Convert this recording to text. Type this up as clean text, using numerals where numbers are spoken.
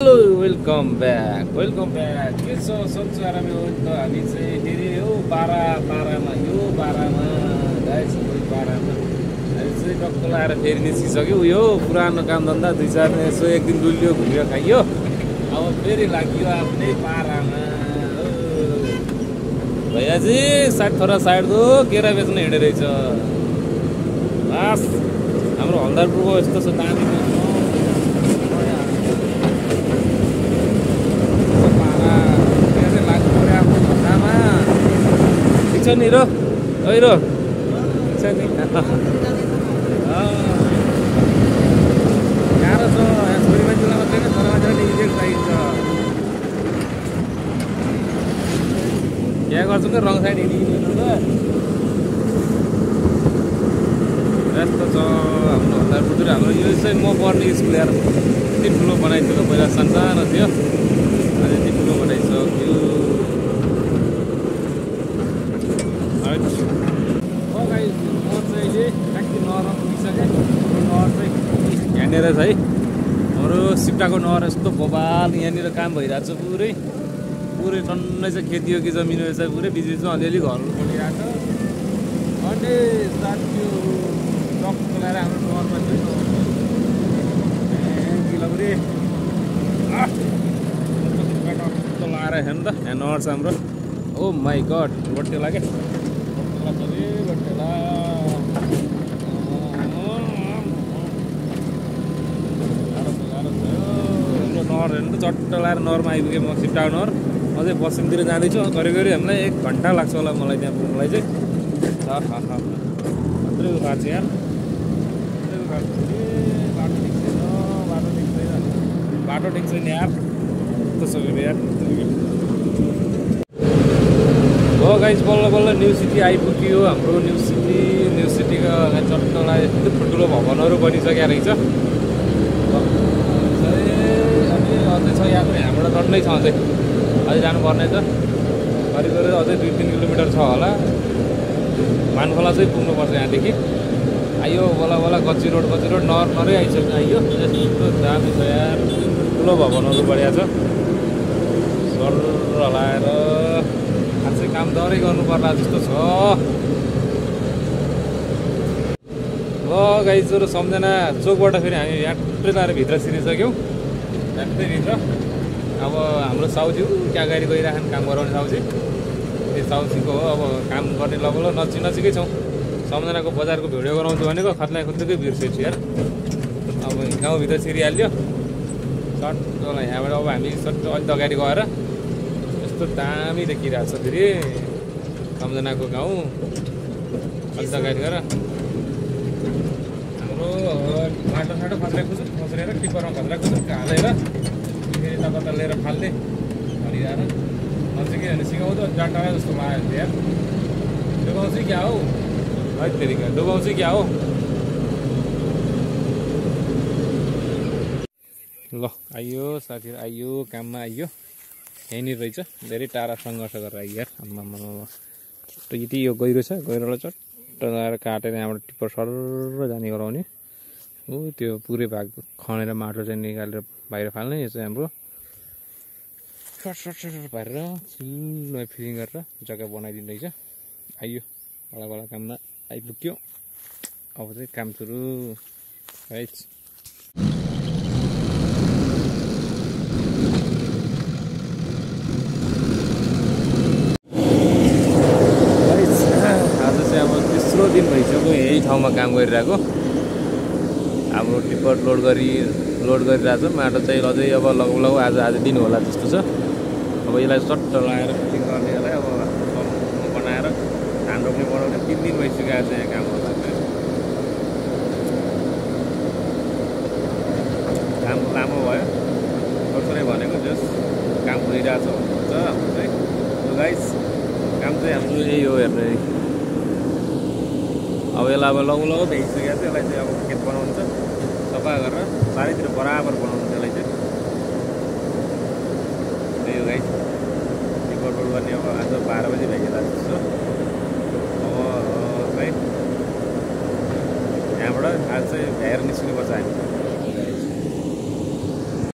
hello welcome back के छ सन्चो आरामै हो नि त हामी चाहिँ फेरि यो पारामा गाइस पारामा हामी चाहिँ टक्क लाएर फेरि निस्किसक्यो यो पुरानो कामधन्दा 2-4 दिन यसो एक दिन डुल्यो घुम्यो खाइयो अब फेरि लाग्यो आफ्नै पारामा भैयाजी साइड थोरा साइड दो केरा बेच्न हिँडे रहेछ बास हाम्रो हल्दारपुरको यस्तो छ दामी नि रो ओइरो छ नि गाह्रो छ यहाँ छोरी मान्छेलाई मात्रै नै छोरा मान्छेलाई इजेक्ट चाहिन्छ क्या गर्छौँ त रङ साइड हिँडिदिनु त यस्तो छ हाम्रो हल्दारपुर हाम्रो यो चाहिँ म पढ्ने स्कुल यार यति ठुलो बनाइदिएको पहिला सानो थियो अहिले यति ठुलो बनाइसक्यो यहाँनिर है हाम्रो सिप्टाको नहर यस्तो बबाल यहाँनिर काम भइरहेको छ पुरै टन्नै चाहिँ खेतीयोगी जमिन चाहिँ पुरै बिचमा अलिअलि घरहरू बनिरहेको छ अनि त्यो टक्क लगाएर हाम्रो नहरमा चाहिँ किलोपुरी टक्क लगाएर हेर्नु त यहाँ नहर छ हाम्रो ओ माई गड बट्टे लाग्यो नहर हेर्नु त चट्ट लगाएर नहरमा आइपुगेँ म सिप्टाको नहर अझै पश्चिमतिर जाँदैछु घरि हामीलाई 1 घन्टा लाग्छ होला मलाई त्यहाँ पुग्नुलाई चाहिँ मात्रै उखाएको छ यार बाटो ठिक छैन यार कस्तो छ यार हो गाइस बल्ल न्यू सिटी आइपुग्यो हाम्रो न्यू सिटीको चट्टलाई यस्तो ठुल्ठुलो भवनहरू बनिसकेको रहेछ अझै छ यात्रा यहाँबाट टन्नै छ अझै जानुपर्ने छ घरि अझै 2-3 किलोमिटर छ होला मानखोला चाहिँ पुग्नुपर्छ यहाँदेखि आइयो बोला कच्ची रोड नहरै आइसक्यो आइयो यस्तो दामी छ यार ठुलो भवनहरू बढिया छ सर हलाएर आज चाहिँ काम डरै गर्नु पर्ला जस्तो छ ल गाइजहरु सम्झना चोकबाट फेरि हामी यात्रै लाएर भित्र छिरिसक्यौँ यात्रै भित्र अब हाम्रो साउजी क्या गाडी गइराखन् काम गराउने साउजी त्यो साउजीको हो अब काम गर्ने लगल नजिकै छौँ सम्झनाको बजारको भिडियो गराउँछु भनेको खत्लाकै बिर्सेछु यार अब गाउँभित्र छिरिहाल्यो सट्टलाई यहाँबाट अब हामी सट्ट अलिक अगाडि गएर यस्तो दामी देखिरहेको छ फेरि सम्झनाको गाउँ अलिक अगाडि गएर हाम्रो बाटो खस्रेर टिप्परमा खस्रेर हालेर फेरि तता लिएर फाल्ने भनिरहेर नजिकै होइन सिकाउँदा डाटा जस्तो लाग्यो यार त्यो गाउँ चाहिँ क्या हो है फेरि त्यो गाउँ चाहिँ क्या हो ल आइयो साथीहरू आइयो काममा आइयो यहीँनिर रहेछ धेरै टाढा सङ्घर्ष गरेर आइयो यार आम्मा यति यो गहिरोलाई चट्ट लगाएर काटेर यहाँबाट टिप्पर सर जाने गराउने हो त्यो पुरै भाग खनेर माटो चाहिँ निकालेर बाहिर फाल्ने यो चाहिँ हाम्रो सर्ट पारेर चिल्लो फिलिङ गरेर जग्गा बनाइदिनु रहेछ आइयो बडा काममा आइपुग्यो अब चाहिँ काम सुरु है दिन भइसक्यो यही ठाउँमा काम गरिरहेको हाम्रो टिप्पर लोड गरिरहेको छ माटो चाहिँ अझै अब लगभग आज दिन होला जस्तो छ अब यसलाई चट्ट लगाएर फिटिङ गर्नेलाई अब बनाएर धान रोप्ने बनाउने 3 दिन भइसक्यो आज यहाँ काम गर्दा काम लामो भयो थोरै भनेको जस काम भइरहेको छ भन्नुहुन्छ है गाइस काम चाहिँ हाम्रो यही हो हेर्ने अब यसलाई अब लौ भ्याइसक्यो त्यसलाई चाहिँ अब खेत बनाउँछ सफा गरेर चारैतिर बराबर बनाउनु त्यसलाई चाहिँ त्यही हो गाइस टिप्पर लोड गर्ने अब आज 12 बजी भइसक्यो जस्तो अब है यहाँबाट आज चाहिँ